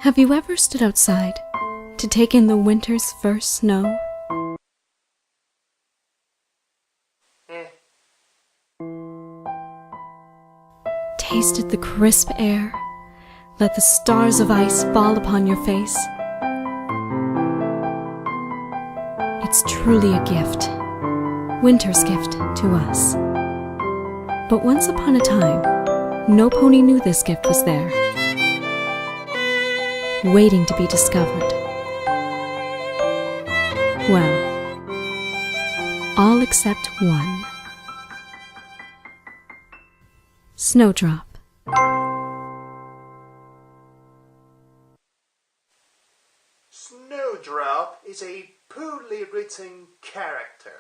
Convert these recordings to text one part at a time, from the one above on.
Have you ever stood outside to take in the winter's first snow? Tasted the crisp air, let the stars of ice fall upon your face? It's truly a gift, winter's gift to us. But once upon a time, no pony knew this gift was there, waiting to be discovered. Well, all except one. Snowdrop. Snowdrop is a poorly written character.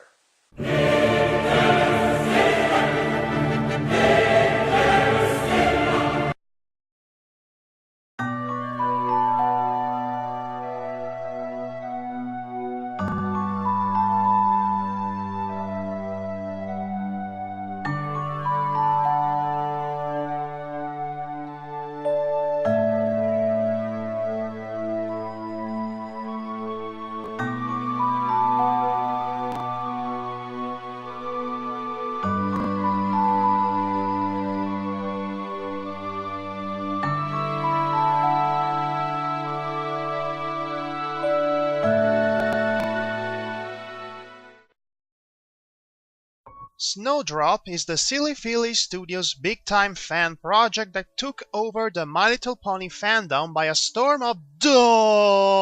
Snowdrop is the Silly Philly Studios' big-time fan project that took over the My Little Pony fandom by a storm of doors.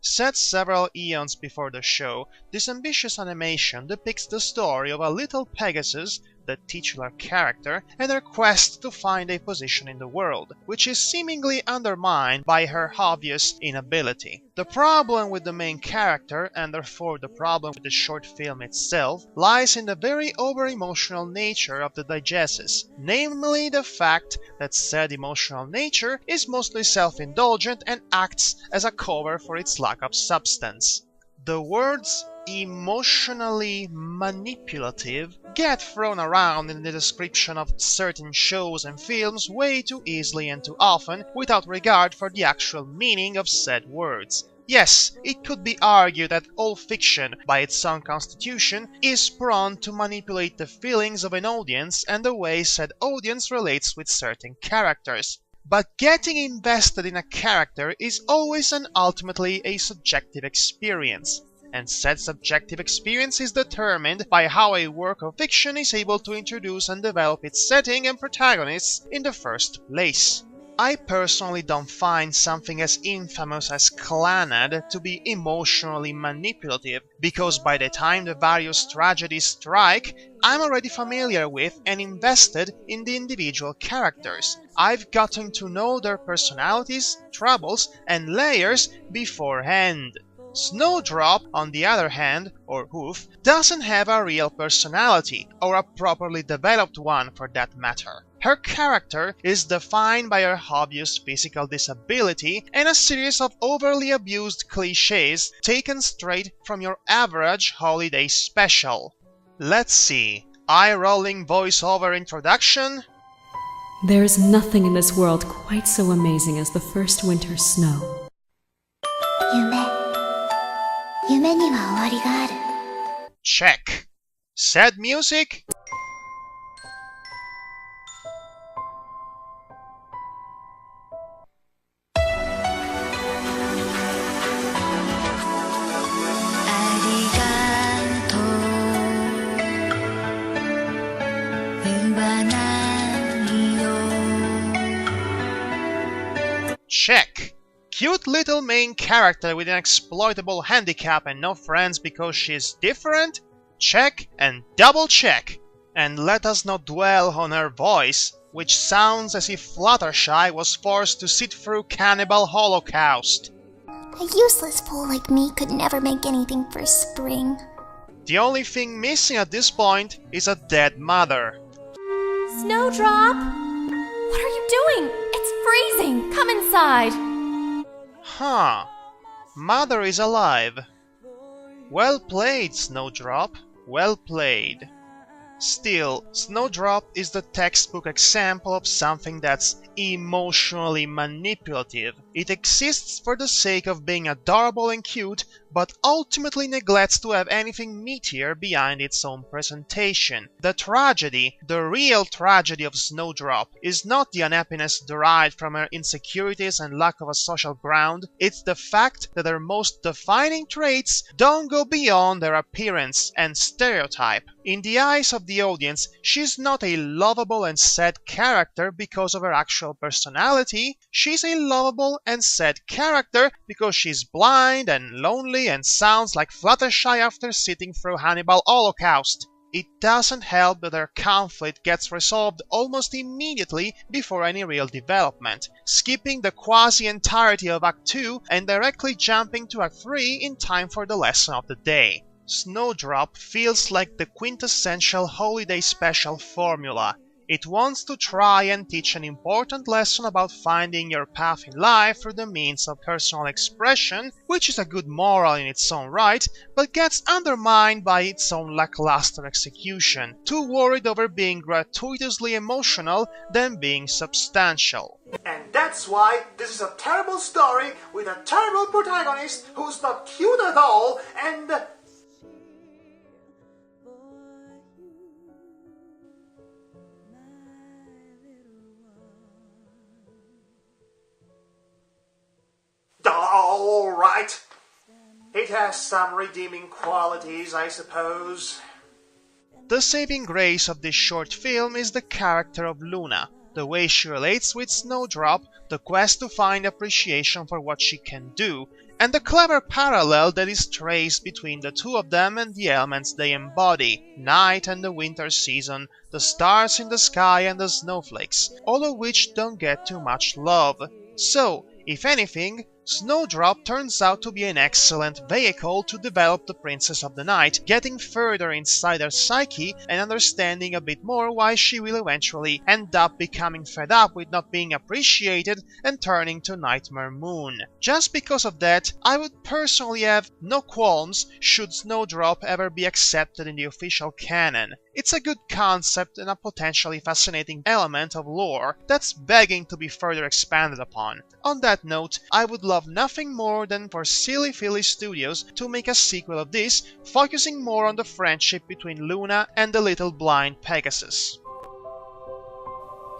Set several eons before the show, this ambitious animation depicts the story of a little Pegasus, the titular character, and her quest to find a position in the world, which is seemingly undermined by her obvious inability. The problem with the main character, and therefore the problem with the short film itself, lies in the very over-emotional nature of the diegesis, namely the fact that said emotional nature is mostly self-indulgent and acts as a cover for its lack of substance. The words emotionally manipulative get thrown around in the description of certain shows and films way too easily and too often without regard for the actual meaning of said words. Yes, it could be argued that all fiction, by its own constitution, is prone to manipulate the feelings of an audience and the way said audience relates with certain characters. But getting invested in a character is always and ultimately a subjective experience, and said subjective experience is determined by how a work of fiction is able to introduce and develop its setting and protagonists in the first place. I personally don't find something as infamous as Clannad to be emotionally manipulative, because by the time the various tragedies strike, I'm already familiar with and invested in the individual characters. I've gotten to know their personalities, troubles, and layers beforehand. Snowdrop, on the other hand, or Hoof, doesn't have a real personality, or a properly developed one for that matter. Her character is defined by her obvious physical disability and a series of overly abused cliches taken straight from your average holiday special. Let's see. Eye-rolling voiceover introduction? There's nothing in this world quite so amazing as the first winter's snow. 夢には終わりがある。 Check. Sad music? Check. Cute little main character with an exploitable handicap and no friends because she's different? Check and double check. And let us not dwell on her voice, which sounds as if Fluttershy was forced to sit through Cannibal Holocaust. A useless fool like me could never make anything for spring. The only thing missing at this point is a dead mother. Snowdrop! What are you doing? It's freezing! Come inside! Huh. Mother is alive. Well played, Snowdrop. Well played. Still, Snowdrop is the textbook example of something that's emotionally manipulative. It exists for the sake of being adorable and cute, but ultimately neglects to have anything meatier behind its own presentation. The tragedy, the real tragedy of Snowdrop, is not the unhappiness derived from her insecurities and lack of a social ground, it's the fact that her most defining traits don't go beyond their appearance and stereotype. In the eyes of the audience, she's not a lovable and sad character because of her actual personality, she's a lovable and sad character because she's blind and lonely and sounds like Fluttershy after sitting through Hannibal Holocaust. It doesn't help that her conflict gets resolved almost immediately before any real development, skipping the quasi-entirety of Act 2 and directly jumping to Act 3 in time for the lesson of the day. Snowdrop feels like the quintessential holiday special formula. It wants to try and teach an important lesson about finding your path in life through the means of personal expression, which is a good moral in its own right, but gets undermined by its own lackluster execution, too worried over being gratuitously emotional than being substantial. And that's why this is a terrible story with a terrible protagonist who's not cute at all and... Alright. It has some redeeming qualities, I suppose. The saving grace of this short film is the character of Luna, the way she relates with Snowdrop, the quest to find appreciation for what she can do, and the clever parallel that is traced between the two of them and the elements they embody, night and the winter season, the stars in the sky and the snowflakes, all of which don't get too much love. So, if anything, Snowdrop turns out to be an excellent vehicle to develop the Princess of the Night, getting further inside her psyche and understanding a bit more why she will eventually end up becoming fed up with not being appreciated and turning to Nightmare Moon. Just because of that, I would personally have no qualms should Snowdrop ever be accepted in the official canon. It's a good concept and a potentially fascinating element of lore that's begging to be further expanded upon. On that note, I would love nothing more than for Silly Philly Studios to make a sequel of this, focusing more on the friendship between Luna and the little blind Pegasus.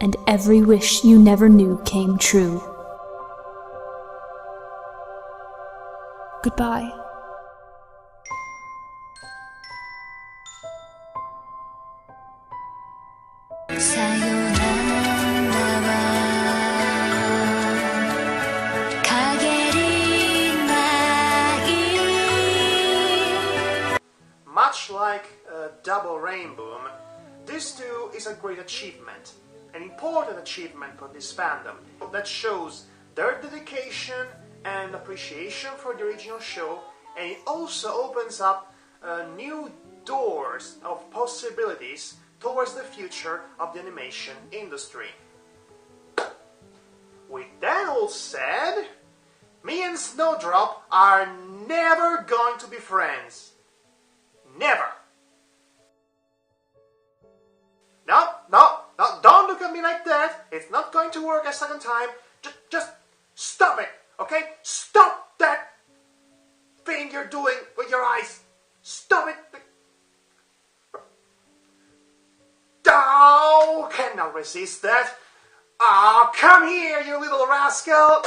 And every wish you never knew came true. Goodbye. Much like Double Rainbow, this too is a great achievement, an important achievement for this fandom that shows their dedication and appreciation for the original show, and it also opens up new doors of possibilities towards the future of the animation industry. With that all said, me and Snowdrop are never going to be friends. Never. No, don't look at me like that. It's not going to work a second time. Just stop it, okay? Stop that thing you're doing with your eyes. Stop it. Oh, cannot resist that. Oh, come here, you little rascal.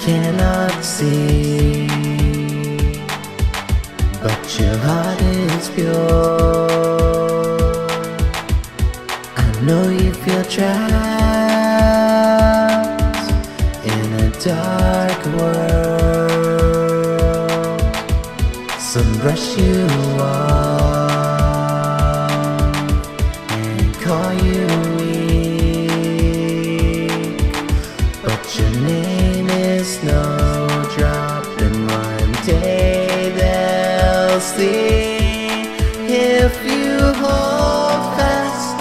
cannot see, but your heart is pure. I know you feel trapped in a dark world. Some brush you off and call you weak, but your name is Snowdrop, and one day they'll see. If you hold fast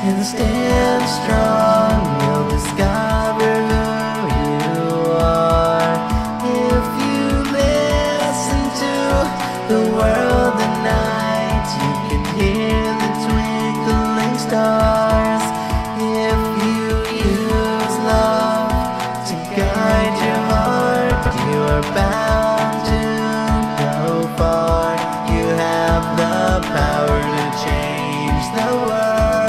and stand strong, you'll discover who you are. If you listen to the world at night, you can hear the twinkling stars. If you use love to guide your heart, you are bound to go far. You have the power to change the world.